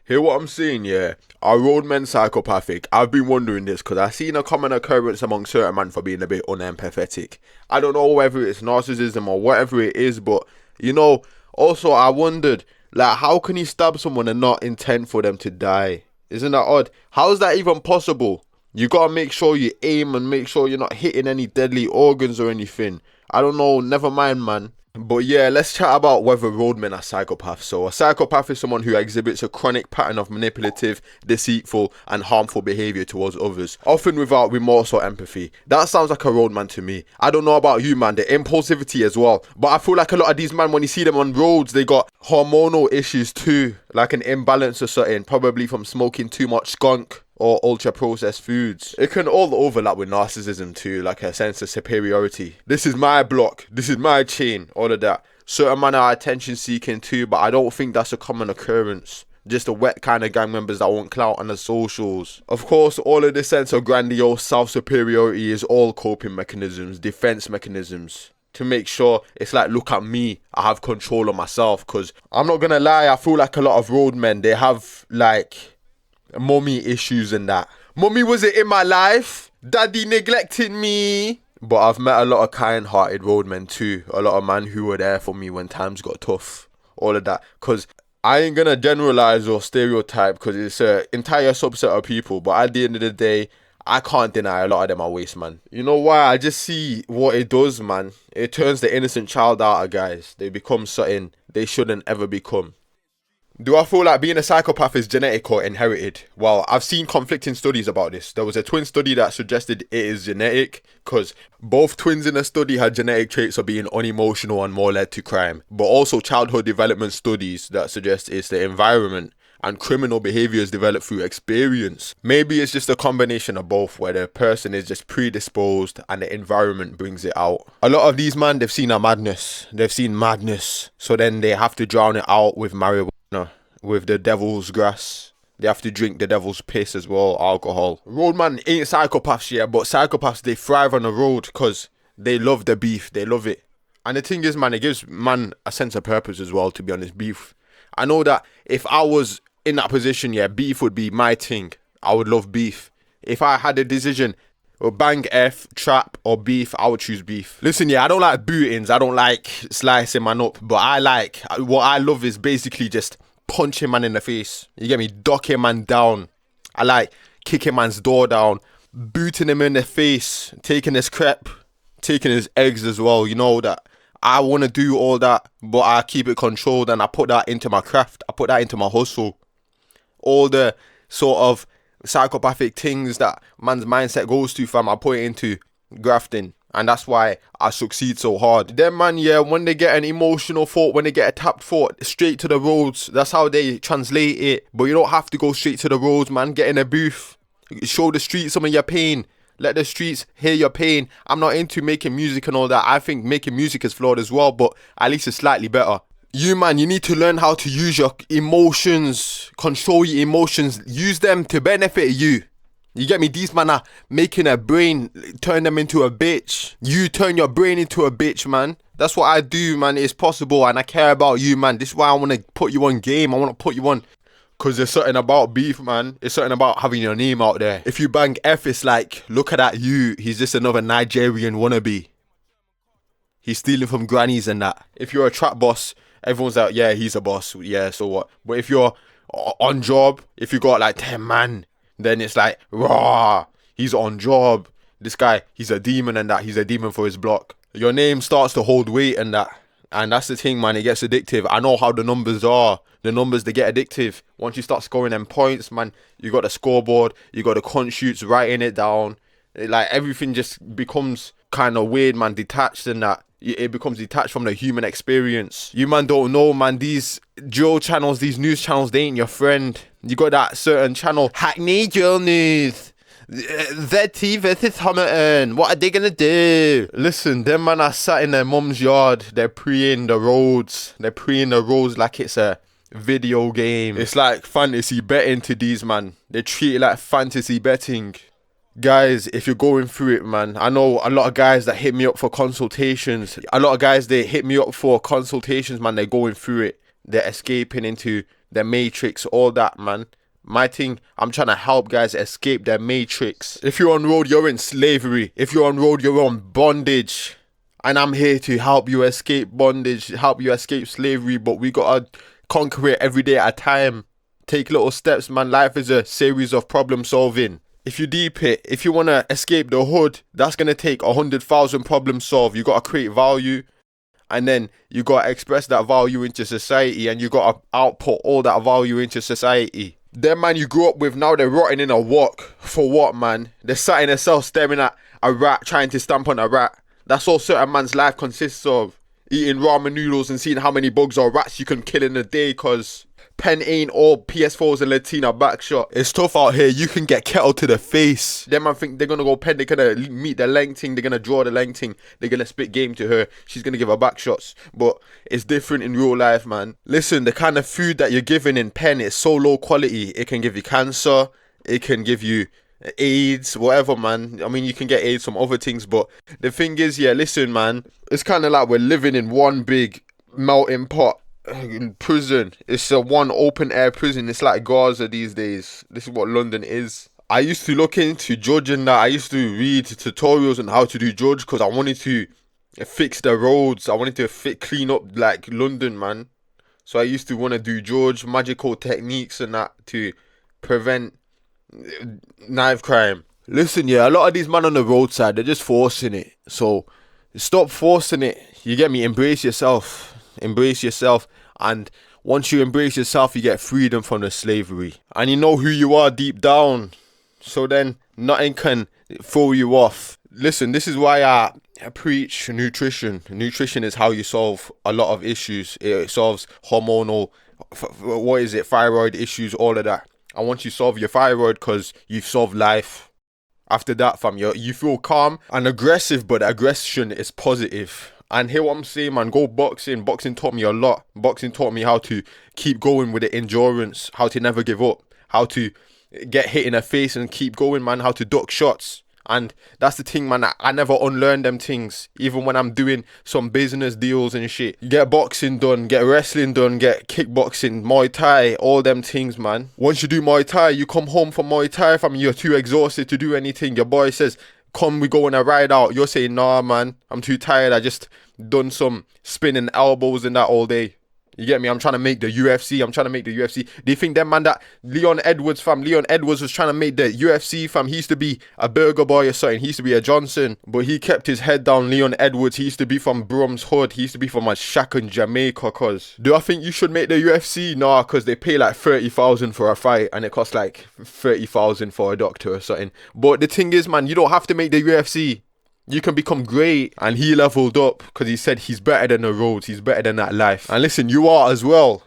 Hear what I'm saying, yeah? Are roadmen psychopathic? I've been wondering this because I've seen a common occurrence among certain men for being a bit unempathetic. I don't know whether it's narcissism or whatever it is, but also I wondered, like, how can you stab someone and not intend for them to die? Isn't that odd? How is that even possible? You gotta make sure you aim and make sure you're not hitting any deadly organs or anything. I don't know, never mind, man. But yeah, let's chat about whether roadmen are psychopaths. So a psychopath is someone who exhibits a chronic pattern of manipulative, deceitful and harmful behaviour towards others, often without remorse or empathy. That sounds like a roadman to me. I don't know about you, man, the impulsivity as well. But I feel like a lot of these men, when you see them on roads, they got hormonal issues too, like an imbalance or something, probably from smoking too much skunk or ultra-processed foods. It can all overlap with narcissism too, like a sense of superiority. This is my block, this is my chain, all of that. Certain men are attention-seeking too, but I don't think that's a common occurrence. Just the wet kind of gang members that want clout on the socials. Of course, all of this sense of grandiose self-superiority is all coping mechanisms, defense mechanisms, to make sure it's like, look at me, I have control of myself. Because I'm not gonna lie, I feel like a lot of roadmen, they have like mummy issues and that. Mummy wasn't in my life, daddy neglected me. But I've met a lot of kind-hearted roadmen too. A lot of men who were there for me when times got tough. All of that. Because I ain't gonna generalize or stereotype because it's an entire subset of people. But at the end of the day, I can't deny a lot of them are waste, man. You know why? I just see what it does, man. It turns the innocent child out of guys. They become something they shouldn't ever become. Do I feel like being a psychopath is genetic or inherited? Well, I've seen conflicting studies about this. There was a twin study that suggested it is genetic because both twins in the study had genetic traits of being unemotional and more led to crime. But also childhood development studies that suggest it's the environment and criminal behaviours developed through experience. Maybe it's just a combination of both where the person is just predisposed and the environment brings it out. A lot of these men, they've seen a madness. They've seen madness. So then they have to drown it out with marijuana, with the devil's grass. They have to drink the devil's piss as well, alcohol. Roadman ain't psychopaths, yeah, but psychopaths, they thrive on the road because they love the beef. They love it. And the thing is, man, it gives man a sense of purpose as well, to be honest, beef. I know that if I was in that position, yeah, beef would be my thing. I would love beef. If I had a decision, bang F, trap or beef, I would choose beef. Listen, yeah, I don't like bootings. I don't like slicing man up. But what I love is basically just punching man in the face. You get me? Docking man down. I like kicking man's door down, booting him in the face, taking his crep, taking his eggs as well. You know that I want to do all that, but I keep it controlled and I put that into my craft. I put that into my hustle. All the sort of psychopathic things that man's mindset goes to, fam, I put it into grafting. And that's why I succeed so hard. Them man, yeah, when they get an emotional thought, when they get a tapped thought, straight to the roads. That's how they translate it. But you don't have to go straight to the roads, man. Get in a booth. Show the streets some of your pain. Let the streets hear your pain. I'm not into making music and all that. I think making music is flawed as well, but at least it's slightly better. You, man, you need to learn how to use your emotions. Control your emotions. Use them to benefit you. You get me? These man are making a brain, turn them into a bitch. You turn your brain into a bitch, man. That's what I do, man. It's possible and I care about you, man. This is why I want to put you on game. I want to put you on. Because there's something about beef, man. It's something about having your name out there. If you bang F, it's like, look at that you. He's just another Nigerian wannabe. He's stealing from grannies and that. If you're a trap boss, everyone's like, yeah, he's a boss. Yeah, so what? But if you're on job, if you got like 10 man, then it's like, raw, he's on job. This guy, he's a demon and that. He's a demon for his block. Your name starts to hold weight and that. And that's the thing, man. It gets addictive. I know how the numbers are. The numbers, they get addictive. Once you start scoring them points, man, you got the scoreboard. You got the cunt shoots, writing it down. Like, everything just becomes kind of weird, man. Detached and that. It becomes detached from the human experience. You, man, don't know, man. These Joe channels, these news channels, they ain't your friend. You got that certain channel, Hackney Joe News, ZT versus Homerton. What are they gonna do? Listen, them man are sat in their mum's yard. They're preying the roads. They're preying the roads like it's a video game. It's like fantasy betting to these, man. They treat it like fantasy betting. Guys, if you're going through it, man, I know a lot of guys that hit me up for consultations. A lot of guys, they hit me up for consultations, man. They're going through it. They're escaping into their matrix, all that, man. My thing, I'm trying to help guys escape their matrix. If you're on road, you're in slavery. If you're on road, you're on bondage. And I'm here to help you escape bondage, help you escape slavery. But we gotta conquer it every day at a time. Take little steps, man. Life is a series of problem solving. If you deep it, if you want to escape the hood, that's going to take 100,000 problems solved. You got to create value, and then you got to express that value into society, and you got to output all that value into society. Them man you grew up with, now they're rotting in a wok. For what, man? They're sat in a cell staring at a rat, trying to stamp on a rat. That's all certain man's life consists of. Eating ramen noodles and seeing how many bugs or rats you can kill in a day, cause pen ain't all PS4s and Latina backshot. It's tough out here. You can get kettle to the face. Them man think they're gonna go pen, they're gonna meet the length thing, they're gonna draw the length thing, they're gonna spit game to her, she's gonna give her back shots. But it's different in real life, man. Listen, the kind of food that you're given in pen is so low quality. It can give you cancer, it can give you AIDS, whatever, man. I mean, you can get AIDS from other things, but the thing is, yeah, listen, man, it's kind of like we're living in one big melting pot. In prison, it's a one open air prison. It's like Gaza these days. This is what London is. I used to look into judging that. I used to read tutorials on how to do judge because I wanted to fix the roads. I wanted to clean up like London, man. So I used to want to do judge, magical techniques and that to prevent knife crime. Listen, yeah, a lot of these men on the roadside, they're just forcing it. So stop forcing it. You get me? Embrace yourself. Embrace yourself, and once you embrace yourself, you get freedom from the slavery, and you know who you are deep down, so then nothing can throw you off. Listen, this is why I preach nutrition. Nutrition is how you solve a lot of issues. It solves hormonal, thyroid issues, all of that. And once you solve your thyroid, because you've solved life, after that, fam, you feel calm and aggressive, but aggression is positive. And hear what I'm saying, man, go boxing. Boxing taught me a lot. Boxing taught me how to keep going with the endurance, how to never give up, how to get hit in the face and keep going, man, how to duck shots. And that's the thing, man, I never unlearn them things. Even when I'm doing some business deals and shit. Get boxing done, get wrestling done, get kickboxing, Muay Thai, all them things, man. Once you do Muay Thai, you come home from Muay Thai, fam, you're too exhausted to do anything. Your boy says, come, we go on a ride out. You're saying, nah, man, I'm too tired. I just done some spinning elbows and that all day. You get me? I'm trying to make the UFC. Do you think that man, that Leon Edwards, fam? Leon Edwards was trying to make the UFC, fam. He used to be a burger boy or something. He used to be a Johnson. But he kept his head down. Leon Edwards, he used to be from Brum's Hood. He used to be from a shack in Jamaica, cuz. Do I think you should make the UFC? Nah, cuz they pay like 30,000 for a fight. And it costs like 30,000 for a doctor or something. But the thing is, man, you don't have to make the UFC. You can become great. And he leveled up because he said he's better than the roads. He's better than that life. And listen, you are as well.